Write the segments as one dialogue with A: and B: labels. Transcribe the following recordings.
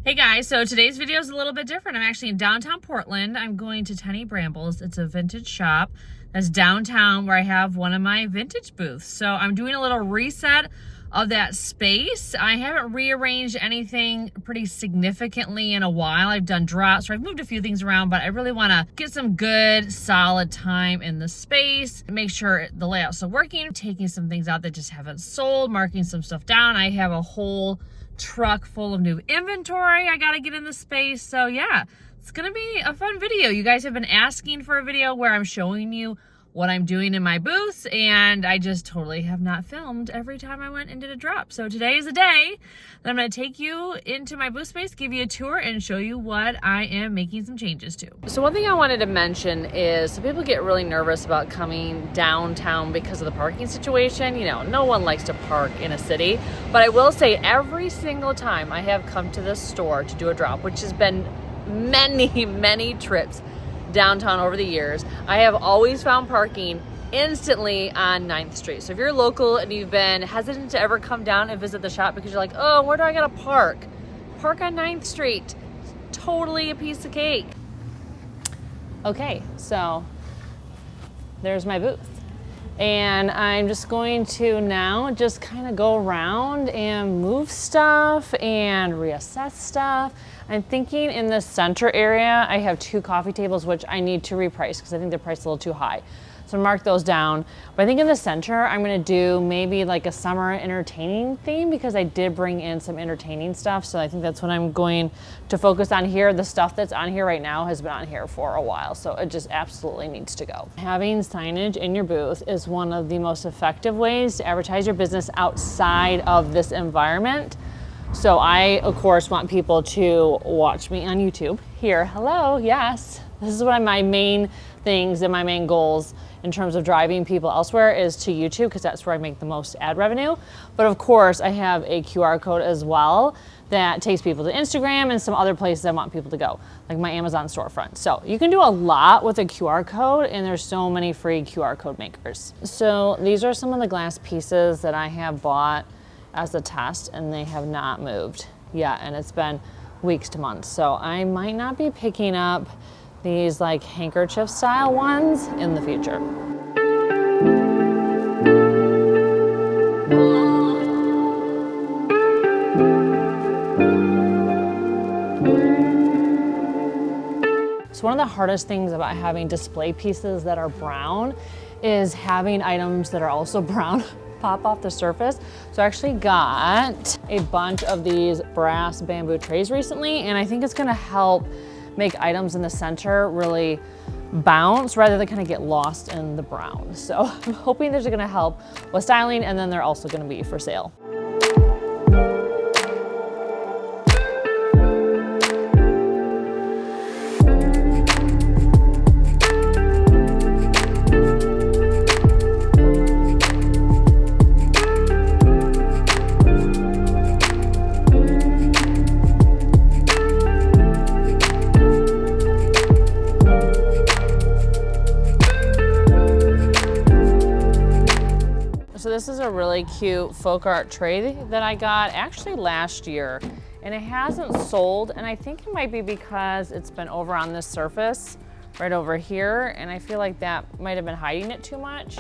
A: Hey guys, so today's video is a little bit different. I'm actually in downtown Portland. I'm going to Tiny Brambles. It's a vintage shop that's downtown where I have one of my vintage booths. So I'm doing a little reset of that space. I haven't rearranged anything pretty significantly in a while. I've done drops, or I've moved a few things around, but I really want to get some good, solid time in the space, make sure the layout's still working, taking some things out that just haven't sold, marking some stuff down. I have a whole truck full of new inventory I gotta get in the space. So yeah, it's gonna be a fun video. You guys have been asking for a video where I'm showing you what I'm doing in my booths, and I just totally have not filmed every time I went and did a drop. So today is a day that I'm gonna take you into my booth space, give you a tour, and show you what I am making some changes to. So one thing I wanted to mention is some people get really nervous about coming downtown because of the parking situation. You know, no one likes to park in a city, but I will say every single time I have come to this store to do a drop, which has been many trips downtown over the years, I have always found parking instantly on 9th Street. So if you're local and you've been hesitant to ever come down and visit the shop because you're like, oh, where do I gotta park? Park on 9th Street. Totally a piece of cake. Okay, so there's my booth. And I'm just going to now just kind of go around and move stuff and reassess stuff. I'm thinking in the center area, I have 2 coffee tables, which I need to reprice because I think they're priced a little too high. So mark those down. But I think in the center, I'm gonna do maybe like a summer entertaining theme because I did bring in some entertaining stuff. So I think that's what I'm going to focus on here. The stuff that's on here right now has been on here for a while, so it just absolutely needs to go. Having signage in your booth is one of the most effective ways to advertise your business outside of this environment. So I, of course, want people to watch me on YouTube. Here, hello, yes. This is one of my main things and my main goals in terms of driving people elsewhere is to YouTube, because that's where I make the most ad revenue. But of course, I have a QR code as well that takes people to Instagram and some other places I want people to go, like my Amazon storefront. So you can do a lot with a QR code, and there's so many free QR code makers. So these are some of the glass pieces that I have bought as a test, and they have not moved yet, and it's been weeks to months. So I might not be picking up these like handkerchief style ones in the future. So one of the hardest things about having display pieces that are brown is having items that are also brown pop off the surface. So I actually got a bunch of these brass bamboo trays recently, and I think it's gonna help make items in the center really bounce rather than kind of get lost in the brown. So I'm hoping these are gonna help with styling, and then they're also gonna be for sale. So this is a really cute folk art tray that I got actually last year, and it hasn't sold, and I think it might be because it's been over on this surface right over here, and I feel like that might have been hiding it too much.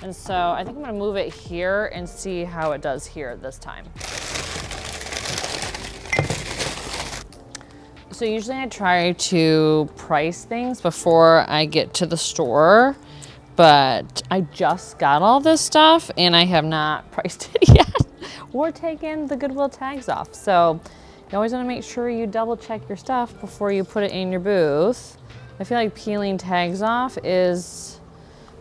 A: And so I think I'm gonna move it here and see how it does here this time. So usually I try to price things before I get to the store, but I just got all this stuff and I have not priced it yet or taken the Goodwill tags off. So you always want to make sure you double check your stuff before you put it in your booth. I feel like peeling tags off is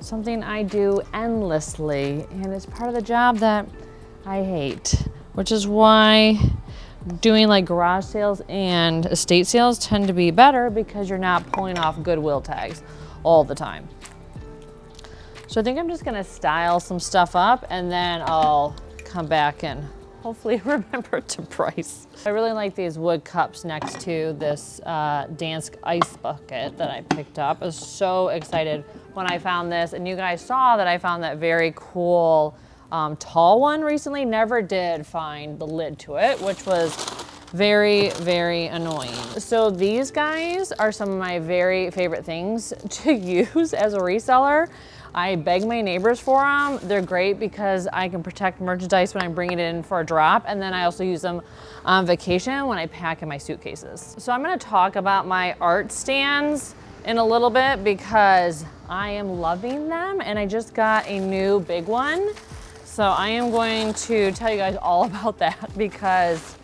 A: something I do endlessly, and it's part of the job that I hate, which is why doing like garage sales and estate sales tend to be better, because you're not pulling off Goodwill tags all the time. So I think I'm just gonna style some stuff up, and then I'll come back and hopefully remember to price. I really like these wood cups next to this Dansk ice bucket that I picked up. I was so excited when I found this, and you guys saw that I found that very cool tall one recently. Never did find the lid to it, which was Very, very annoying. So these guys are some of my very favorite things to use as a reseller. I beg my neighbors for them. They're great because I can protect merchandise when I'm bringing it in for a drop, and then I also use them on vacation when I pack in my suitcases. So I'm gonna talk about my art stands in a little bit because I am loving them, and I just got a new big one. So I am going to tell you guys all about that because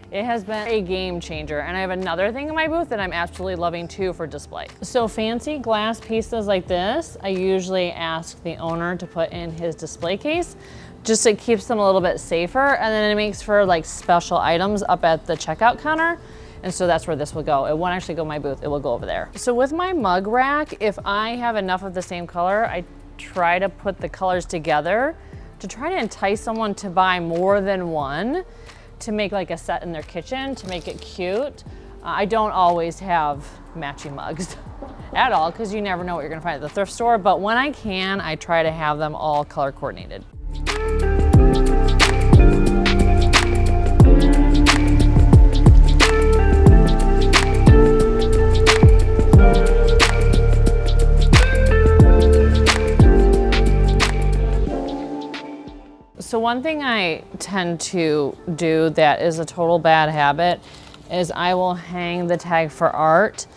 A: it has been a game changer. And I have another thing in my booth that I'm absolutely loving too for display. So fancy glass pieces like this, I usually ask the owner to put in his display case. Just it keeps them a little bit safer, and then it makes for like special items up at the checkout counter. And so that's where this will go. It won't actually go in my booth, it will go over there. So with my mug rack, if I have enough of the same color, I try to put the colors together to try to entice someone to buy more than one, to make like a set in their kitchen, to make it cute. I don't always have matching mugs at all, because you never know what you're gonna find at the thrift store, but when I can, I try to have them all color coordinated. So one thing I tend to do that is a total bad habit is I will hang the tag for art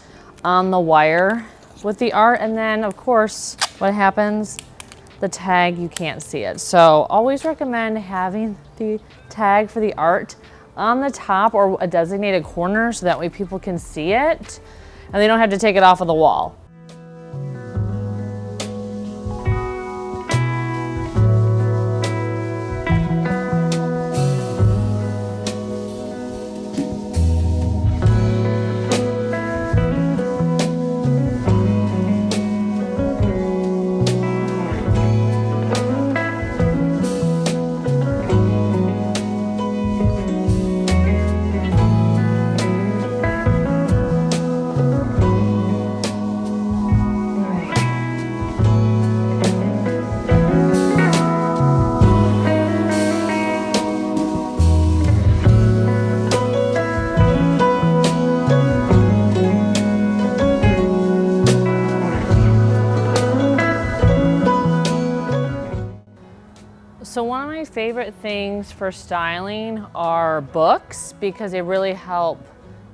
A: on the wire with the art, and then of course what happens, the tag, you can't see it. So always recommend having the tag for the art on the top or a designated corner so that way people can see it and they don't have to take it off of the wall. So one of my favorite things for styling are books, because they really help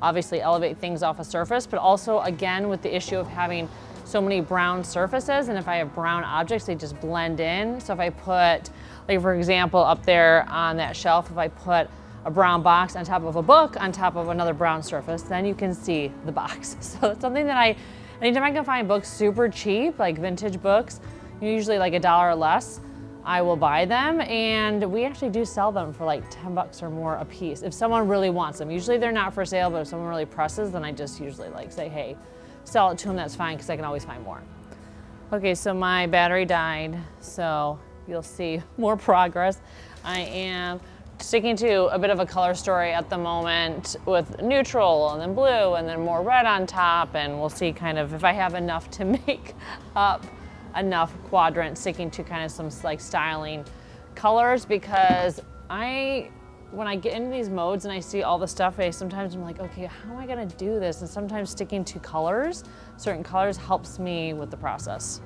A: obviously elevate things off a surface, but also again with the issue of having so many brown surfaces, and if I have brown objects, they just blend in. So if I put, like for example, up there on that shelf, if I put a brown box on top of a book on top of another brown surface, then you can see the box. So it's something that anytime I can find books super cheap, like vintage books, usually like $1 or less, I will buy them, and we actually do sell them for like 10 bucks or more a piece if someone really wants them. Usually they're not for sale, but if someone really presses, then I just usually like say, hey, sell it to them, that's fine, because I can always find more. Okay, so my battery died, so you'll see more progress. I am sticking to a bit of a color story at the moment with neutral and then blue and then more red on top, and we'll see kind of if I have enough to make up enough quadrants, sticking to kind of some like styling colors, because when I get into these modes and I see all the stuff, sometimes I'm like, okay, how am I gonna do this? And sometimes sticking to colors, certain colors, helps me with the process.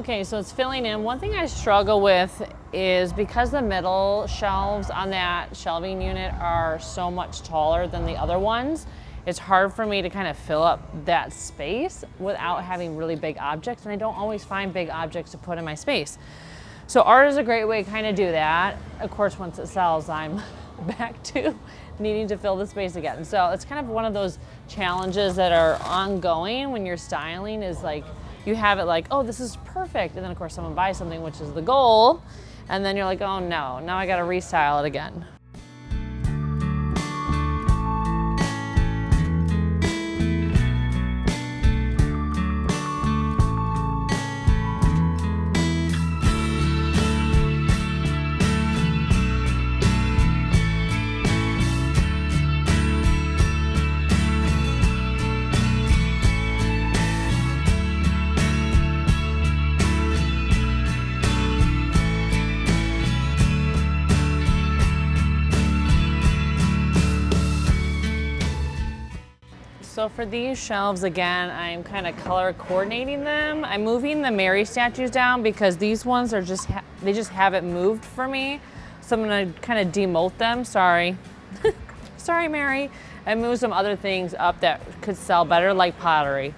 A: Okay, so it's filling in. One thing I struggle with is because the middle shelves on that shelving unit are so much taller than the other ones, it's hard for me to kind of fill up that space without having really big objects, and I don't always find big objects to put in my space. So art is a great way to kind of do that. Of course, once it sells, I'm back to needing to fill the space again. So it's kind of one of those challenges that are ongoing when you're styling, is like, you have it like, oh, this is perfect. And then of course someone buys something, which is the goal. And then you're like, oh no, now I gotta restyle it again. So for these shelves, again, I'm kind of color coordinating them. I'm moving the Mary statues down because these ones are just, they just haven't moved for me. So I'm gonna kind of demote them, sorry. Sorry, Mary. And move some other things up that could sell better, like pottery.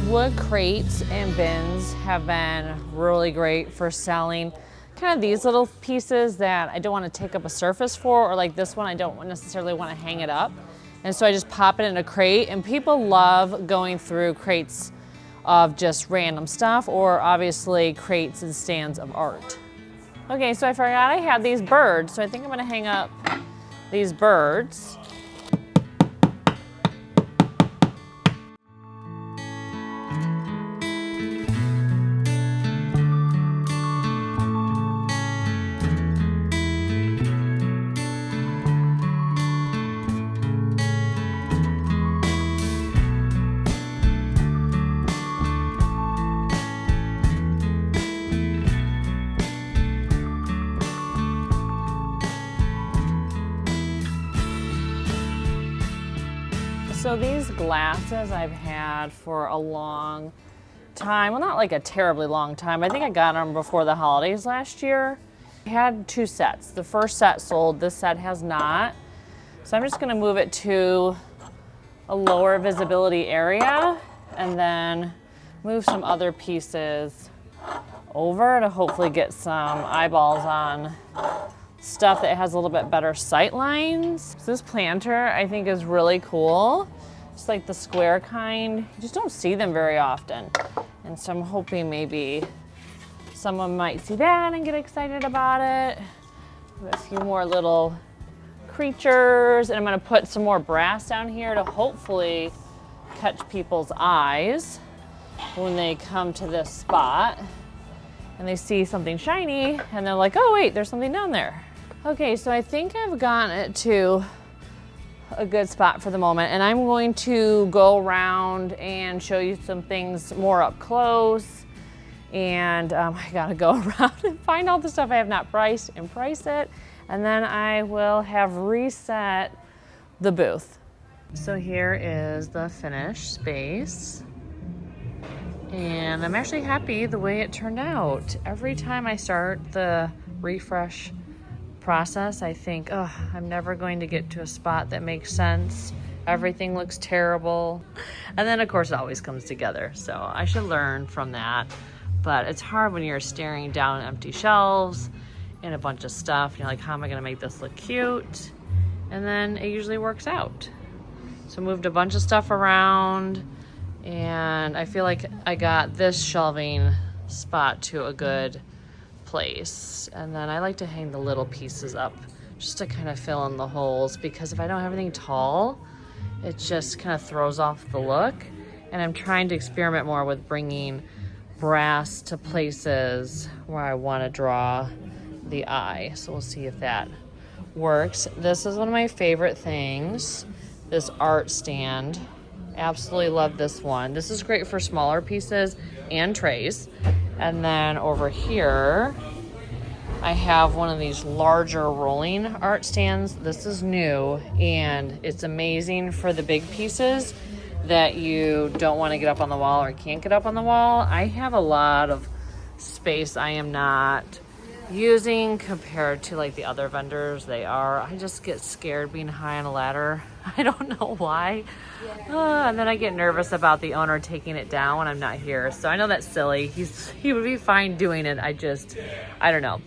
A: Wood crates and bins have been really great for selling kind of these little pieces that I don't want to take up a surface for, or like this one, I don't necessarily want to hang it up. And so I just pop it in a crate, and people love going through crates of just random stuff, or obviously crates and stands of art. Okay, so I forgot I had these birds, so I think I'm gonna hang up these birds. So these glasses I've had for a long time. Well, not like a terribly long time. I think I got them before the holidays last year. I had 2 sets. The first set sold, this set has not. So I'm just gonna move it to a lower visibility area and then move some other pieces over to hopefully get some eyeballs on stuff that has a little bit better sight lines. So this planter I think is really cool. It's like the square kind. You just don't see them very often. And so I'm hoping maybe someone might see that and get excited about it. A few more little creatures, and I'm gonna put some more brass down here to hopefully catch people's eyes when they come to this spot and they see something shiny and they're like, oh wait, there's something down there. Okay, so I think I've gotten it to a good spot for the moment, and I'm going to go around and show you some things more up close, and I gotta go around and find all the stuff I have not priced and price it, and then I will have reset the booth. So here is the finished space, and I'm actually happy the way it turned out. Every time I start the refresh process, I think, oh, I'm never going to get to a spot that makes sense. Everything looks terrible. And then of course it always comes together. So I should learn from that. But it's hard when you're staring down empty shelves and a bunch of stuff. You're like, how am I gonna make this look cute? And then it usually works out. So moved a bunch of stuff around, and I feel like I got this shelving spot to a good place. And then I like to hang the little pieces up just to kind of fill in the holes, because if I don't have anything tall, it just kind of throws off the look. And I'm trying to experiment more with bringing brass to places where I want to draw the eye. So we'll see if that works. This is one of my favorite things, this art stand. Absolutely love this one. This is great for smaller pieces and trays. And then over here, I have one of these larger rolling art stands. This is new and it's amazing for the big pieces that you don't want to get up on the wall or can't get up on the wall. I have a lot of space I am not using compared to like the other vendors. I just get scared being high on a ladder. I don't know why. And then I get nervous about the owner taking it down when I'm not here. So I know that's silly. He would be fine doing it. I don't know.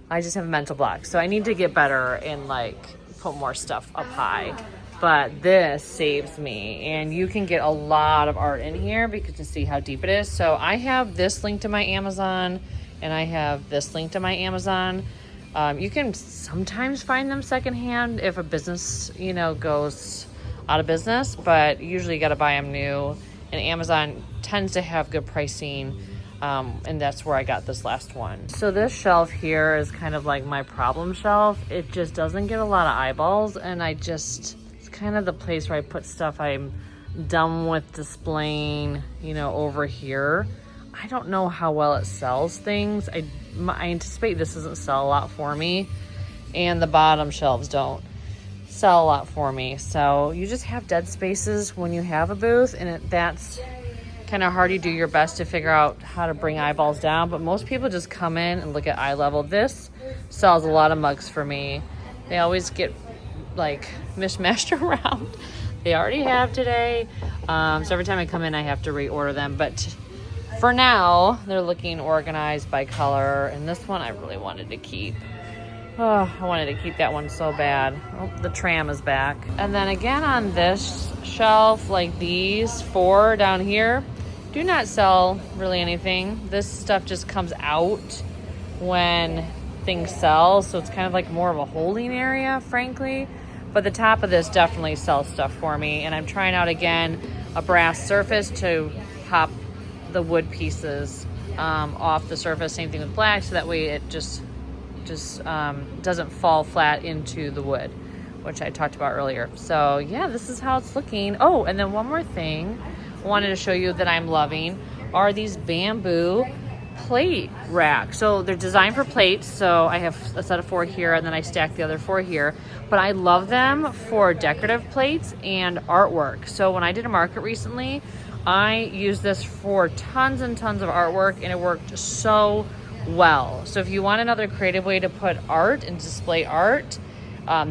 A: I just have a mental block. So I need to get better and like put more stuff up high. But this saves me, and you can get a lot of art in here because you see how deep it is. So I have this linked to my Amazon, and I have this linked to my Amazon. You can sometimes find them secondhand if a business, goes out of business, but usually you got to buy them new. And Amazon tends to have good pricing, and that's where I got this last one. So this shelf here is kind of like my problem shelf. It just doesn't get a lot of eyeballs, and it's kind of the place where I put stuff I'm done with displaying, over here. I don't know how well it sells things. I anticipate this doesn't sell a lot for me, and the bottom shelves don't sell a lot for me. So you just have dead spaces when you have a booth, and that's kind of hard. You do your best to figure out how to bring eyeballs down, but most people just come in and look at eye level. This sells a lot of mugs for me. They always get like mishmashed around. They already have today. So every time I come in, I have to reorder them. But for now, they're looking organized by color. And this one I really wanted to keep. Oh, I wanted to keep that one so bad. Oh, the tram is back. And then again on this shelf, like these 4 down here, do not sell really anything. This stuff just comes out when things sell. So it's kind of like more of a holding area, frankly. But the top of this definitely sells stuff for me. And I'm trying out again a brass surface to pop the wood pieces off the surface. Same thing with black, so that way it just doesn't fall flat into the wood, which I talked about earlier. So yeah, this is how it's looking. Oh, and then one more thing I wanted to show you that I'm loving are these bamboo plate rack. So they're designed for plates. So I have a set of 4 here, and then I stack the other 4 here. But I love them for decorative plates and artwork. So when I did a market recently, I used this for tons and tons of artwork, and it worked so well. So if you want another creative way to put art and display art,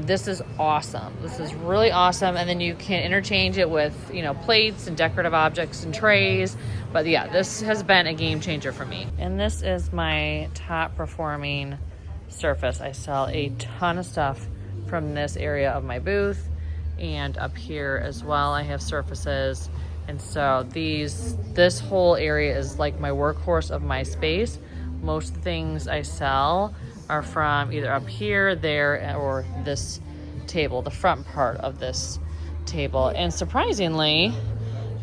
A: this is awesome. This is really awesome. And then you can interchange it with, plates and decorative objects and trays. But yeah, this has been a game changer for me. And this is my top performing surface. I sell a ton of stuff from this area of my booth, and up here as well I have surfaces. And so this whole area is like my workhorse of my space. Most of the things I sell are from either up here, there, or this table, the front part of this table. And surprisingly,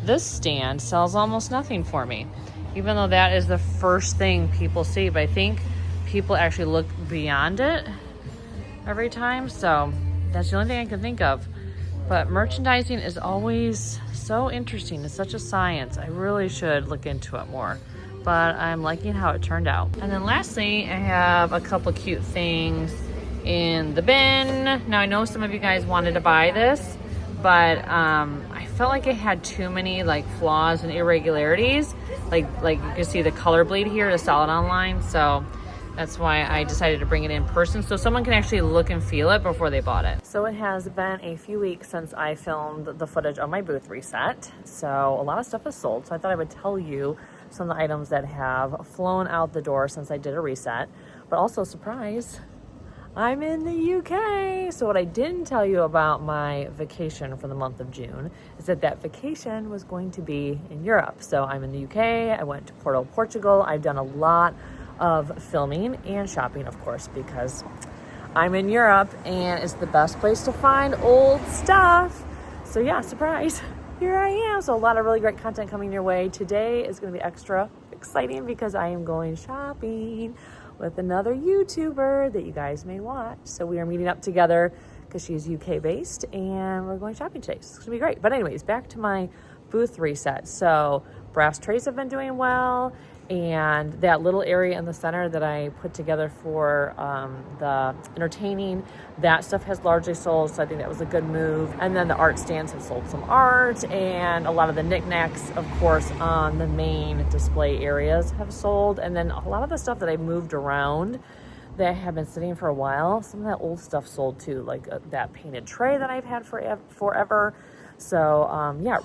A: this stand sells almost nothing for me, even though that is the first thing people see. But I think people actually look beyond it every time. So that's the only thing I can think of. But merchandising is always so interesting. It's such a science. I really should look into it more. But I'm liking how it turned out. And then lastly, I have a couple cute things in the bin. Now I know some of you guys wanted to buy this, but I felt like it had too many like flaws and irregularities. Like you can see the color bleed here to sell it online. So that's why I decided to bring it in person, so someone can actually look and feel it before they bought it. So it has been a few weeks since I filmed the footage of my booth reset. So a lot of stuff is sold. So I thought I would tell you some of the items that have flown out the door since I did a reset. But also, surprise, I'm in the UK. So what I didn't tell you about my vacation for the month of June is that vacation was going to be in Europe. So I'm in the UK. I went to Porto, Portugal. I've done a lot of filming and shopping, of course, because I'm in Europe and it's the best place to find old stuff. So yeah, surprise, here I am. So a lot of really great content coming your way. Today is going to be extra exciting because I am going shopping with another YouTuber that you guys may watch. So we are meeting up together because she's UK based and we're going shopping today. So it's gonna be great. But anyways, back to my booth reset. So brass trays have been doing well, and that little area in the center that I put together for the entertaining, that stuff has largely sold, so I think that was a good move. And then the art stands have sold some art, and a lot of the knickknacks, of course, on the main display areas have sold. And then a lot of the stuff that I moved around that have been sitting for a while, some of that old stuff sold too, like that painted tray that I've had forever. So yeah,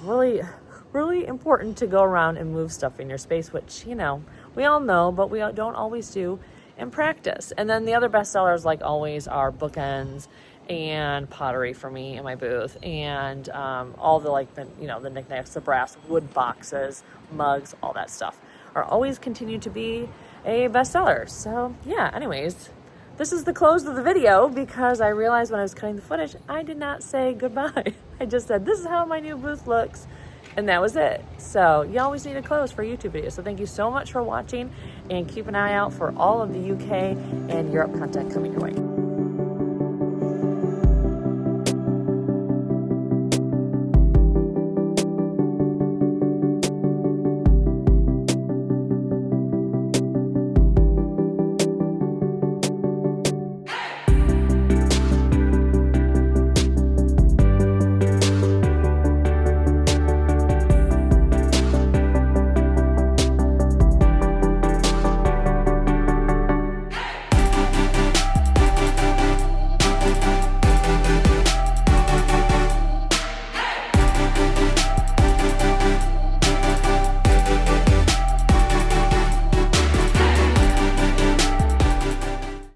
A: really important to go around and move stuff in your space, which, you know, we all know, but we don't always do in practice. And then the other best sellers, like always, are bookends and pottery for me in my booth, and all the, like, the, you know, the knickknacks, the brass wood boxes, mugs, all that stuff are always continue to be a bestseller. So yeah, anyways, this is the close of the video because I realized when I was cutting the footage, I did not say goodbye. I just said, this is how my new booth looks. And that was it. So you always need a close for YouTube videos. So thank you so much for watching, and keep an eye out for all of the UK and Europe content coming your way.